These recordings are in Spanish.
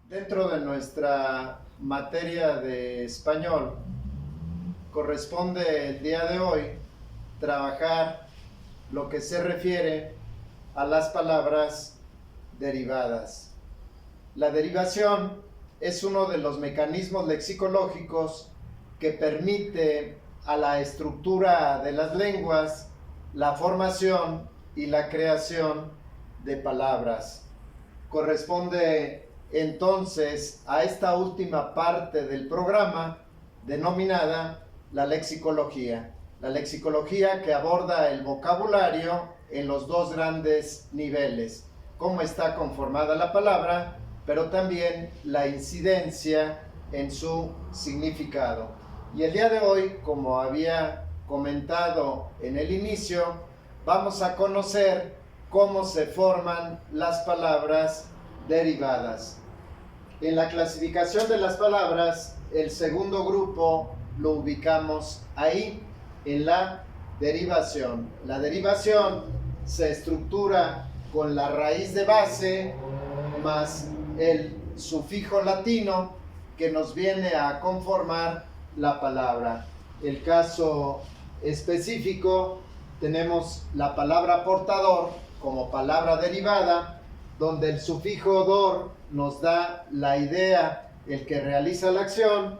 Dentro de nuestra materia de español, corresponde el día de hoy trabajar lo que se refiere a las palabras derivadas. La derivación es uno de los mecanismos lexicológicos que permite a la estructura de las lenguas la formación y la creación de palabras. Corresponde entonces a esta última parte del programa denominada la lexicología. La lexicología que aborda el vocabulario en los dos grandes niveles: cómo está conformada la palabra, pero también la incidencia en su significado. Y el día de hoy, como había comentado en el inicio, vamos a conocer cómo se forman las palabras derivadas. En la clasificación de las palabras, el segundo grupo lo ubicamos ahí, en la derivación. La derivación se estructura con la raíz de base más el sufijo latino que nos viene a conformar la palabra. El caso específico, tenemos la palabra portador como palabra derivada, donde el sufijo dor nos da la idea, el que realiza la acción,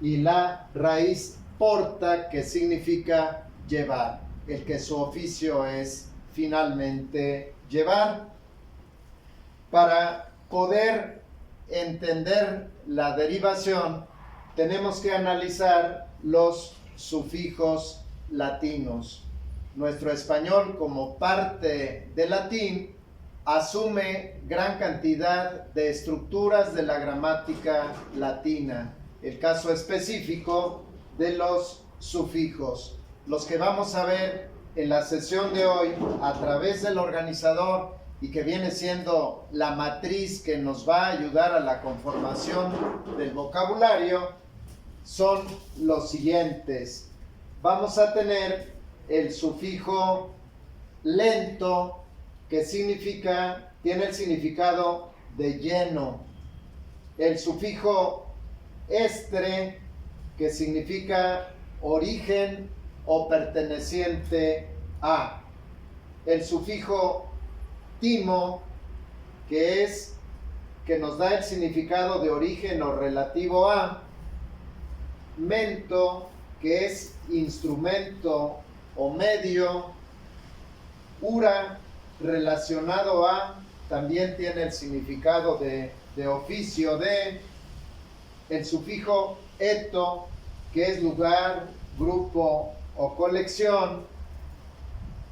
y la raíz porta, que significa llevar, el que su oficio es finalmente llevar. Para poder entender la derivación, tenemos que analizar los sufijos latinos. Nuestro español, como parte del latín, asume gran cantidad de estructuras de la gramática latina. El caso específico de los sufijos, los que vamos a ver en la sesión de hoy a través del organizador, y que viene siendo la matriz que nos va a ayudar a la conformación del vocabulario, son los siguientes. Vamos a tener el sufijo lento, que tiene el significado de lleno. El sufijo estre, que significa origen o perteneciente a. El sufijo timo, que nos da el significado de origen o relativo a. Mento, que es instrumento o medio. Ura, relacionado a, también tiene el significado de oficio de. El sufijo eto, que es lugar, grupo o colección.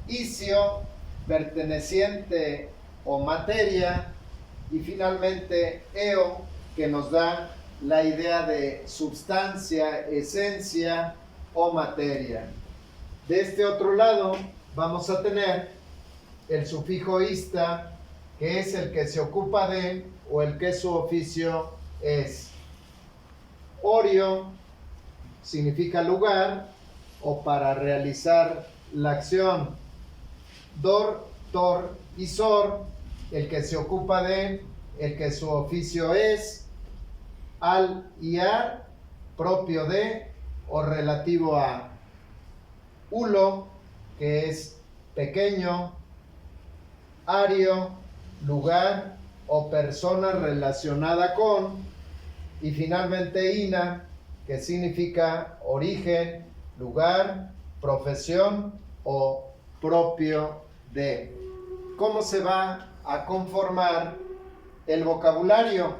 Isio, perteneciente o materia. Y finalmente eo, que nos da la idea de substancia, esencia o materia. De este otro lado vamos a tener el sufijo ista, que es el que se ocupa de o el que su oficio es. Orio significa lugar o para realizar la acción. Dor, tor y sor, el que se ocupa de, el que su oficio es. Al y ar, propio de o relativo a. Ulo, que es pequeño. Ario, lugar o persona relacionada con. Y finalmente ina, que significa origen, lugar, profesión o propio de. ¿Cómo se va a conformar el vocabulario?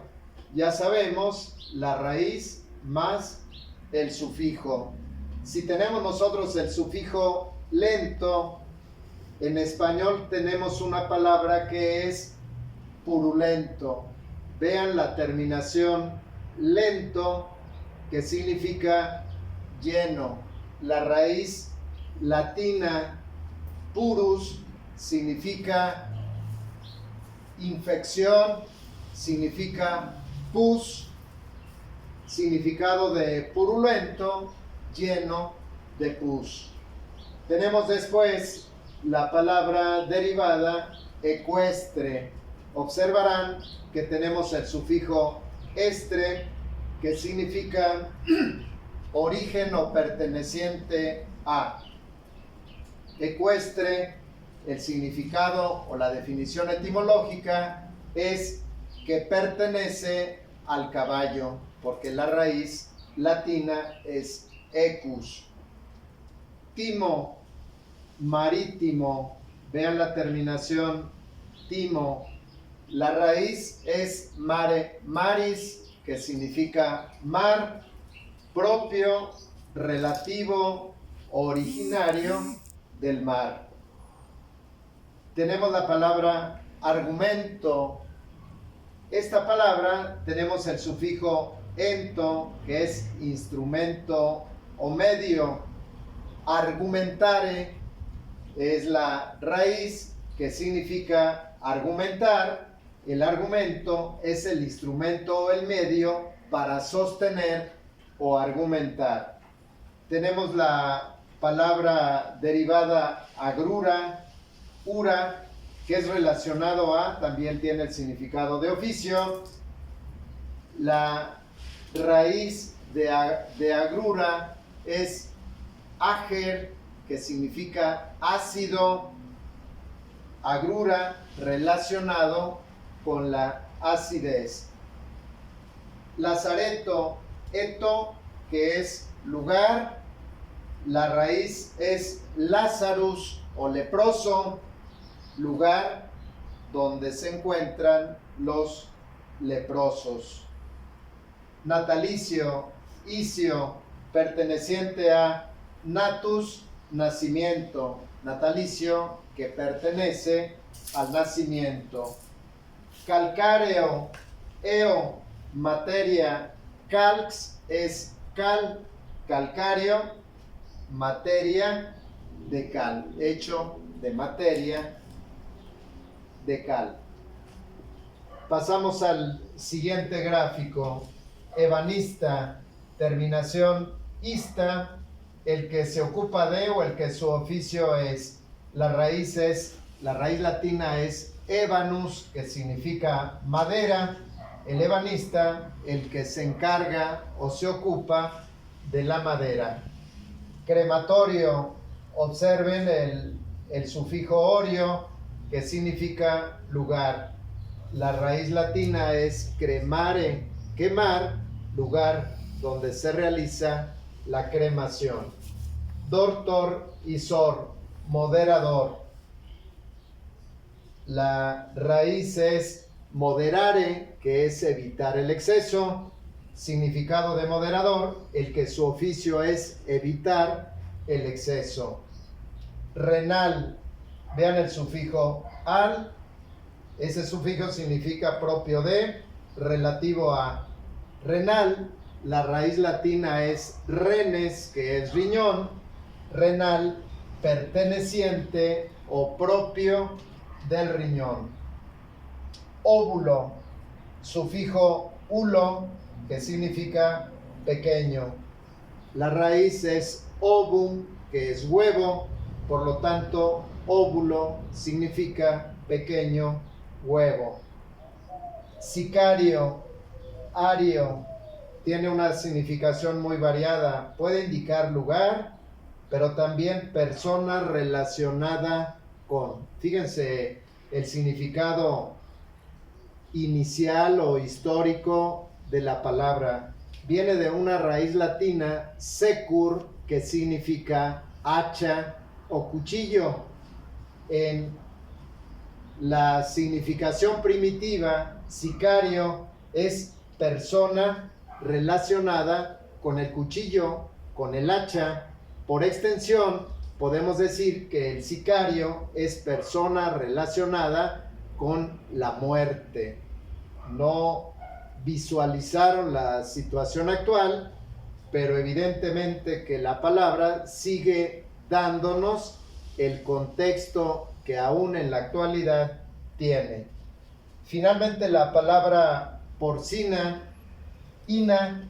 Ya sabemos, la raíz más el sufijo. Si tenemos nosotros el sufijo lento, en español tenemos una palabra que es purulento. Vean la terminación lento, que significa lleno. La raíz latina purus significa infección, significa pus, significado de purulento, lleno de pus. Tenemos después la palabra derivada ecuestre. Observarán que tenemos el sufijo estre, que significa origen o perteneciente a. Ecuestre, el significado o la definición etimológica es que pertenece al caballo, porque la raíz latina es equus. Timo, marítimo, vean la terminación timo. La raíz es mare, maris, que significa mar, propio, relativo, originario del mar. Tenemos la palabra argumento. Esta palabra tenemos el sufijo ento, que es instrumento o medio. Argumentare es la raíz, que significa argumentar. El argumento es el instrumento o el medio para sostener o argumentar. Tenemos la palabra derivada agrura, ura, que es relacionado a, también tiene el significado de oficio. La raíz de agrura es ager, que significa ácido. Agrura, relacionado con la acidez. Lazareto, eto, que es lugar. La raíz es Lazarus o leproso, lugar donde se encuentran los leprosos. Natalicio, icio, perteneciente a natus, nacimiento. Natalicio, que pertenece al nacimiento. Calcáreo, eo, materia. Calx es cal, calcáreo, materia de cal, hecho de materia de cal. Pasamos al siguiente gráfico. Ebanista, terminación ista, el que se ocupa de o el que su oficio es. La raíz latina es ebanus, que significa madera. El ebanista, el que se encarga o se ocupa de la madera. Crematorio, observen el sufijo orio, que significa lugar. La raíz latina es cremare, quemar, lugar donde se realiza la cremación. Dortor y sor, moderador. La raíz es moderare, que es evitar el exceso. Significado de moderador, el que su oficio es evitar el exceso. Renal, vean el sufijo al. Ese sufijo significa propio de, relativo a. Renal, la raíz latina es renes, que es riñón. Renal, perteneciente o propio del riñón. Óvulo, sufijo ulo, que significa pequeño. La raíz es ovum, que es huevo, por lo tanto óvulo significa pequeño huevo. Sicario, ario, tiene una significación muy variada. Puede indicar lugar, pero también persona relacionada con. Fíjense el significado inicial o histórico de la palabra. Viene de una raíz latina, secur, que significa hacha o cuchillo. En la significación primitiva, sicario es persona relacionada con el cuchillo, con el hacha. Por extensión, podemos decir que el sicario es persona relacionada con la muerte. No visualizaron la situación actual, pero evidentemente que la palabra sigue dándonos el contexto que aún en la actualidad tiene. Finalmente, la palabra porcina, ina,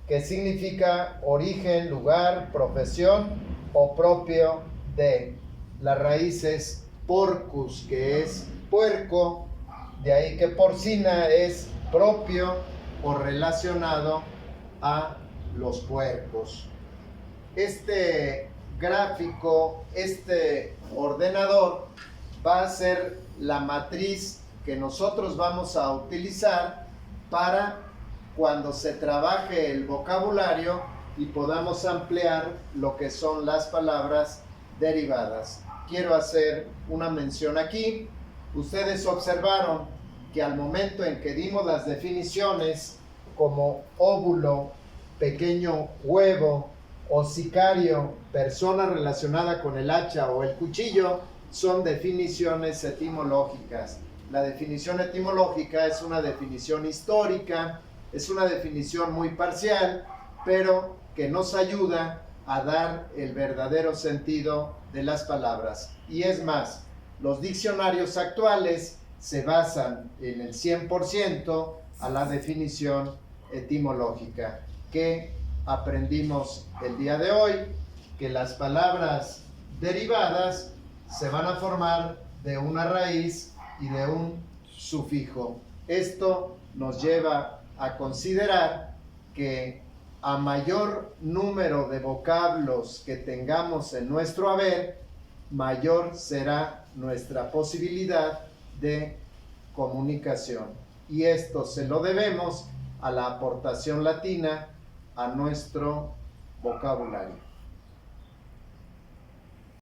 que significa origen, lugar, profesión o propio de. La raíz es porcus, que es puerco, de ahí que porcina es propio o relacionado a los puercos. Este gráfico, este ordenador va a ser la matriz que nosotros vamos a utilizar para cuando se trabaje el vocabulario y podamos ampliar lo que son las palabras derivadas. Quiero hacer una mención aquí. Ustedes observaron que al momento en que dimos las definiciones como óvulo, pequeño huevo, o sicario, persona relacionada con el hacha o el cuchillo, son definiciones etimológicas. La definición etimológica es una definición histórica, es una definición muy parcial, pero que nos ayuda a dar el verdadero sentido de las palabras. Y es más, los diccionarios actuales se basan en el 100% a la definición etimológica que aprendimos el día de hoy, que las palabras derivadas se van a formar de una raíz y de un sufijo. Esto nos lleva a considerar que a mayor número de vocablos que tengamos en nuestro haber, mayor será nuestra posibilidad de comunicación. Y esto se lo debemos a la aportación latina a nuestro vocabulario.